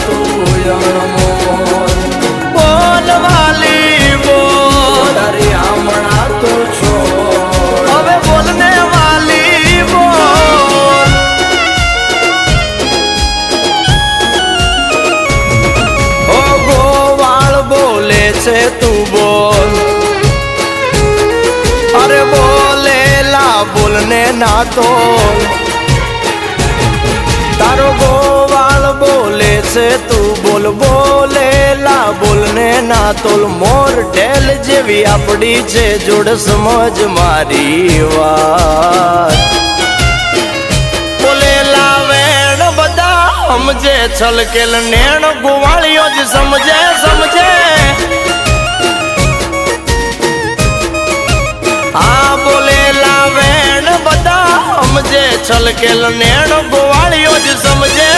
તું અણમોલ બોલવાલી બોલ તારી આમણા તું છો હવે બોલને વાલી બોલ ઓ ગોવાળ બોલે છે તું બોલ અરે બોલેલા બોલને ના તોલ તારો ગોવાળ બોલે છે તું બોલ બોલેલા બોલને ના તોલ મોર ઢેલ જેવી આપડી છે જોડ સમજ મારી વાત બોલેલા વેણ બધા સમજે છલકેલ નેણ ગોવાળીઓ જ સમજે સમજે આ બોલેલા વેણ બધા સમજે છલકેલ નેણ ગોવાળીઓ જ સમજે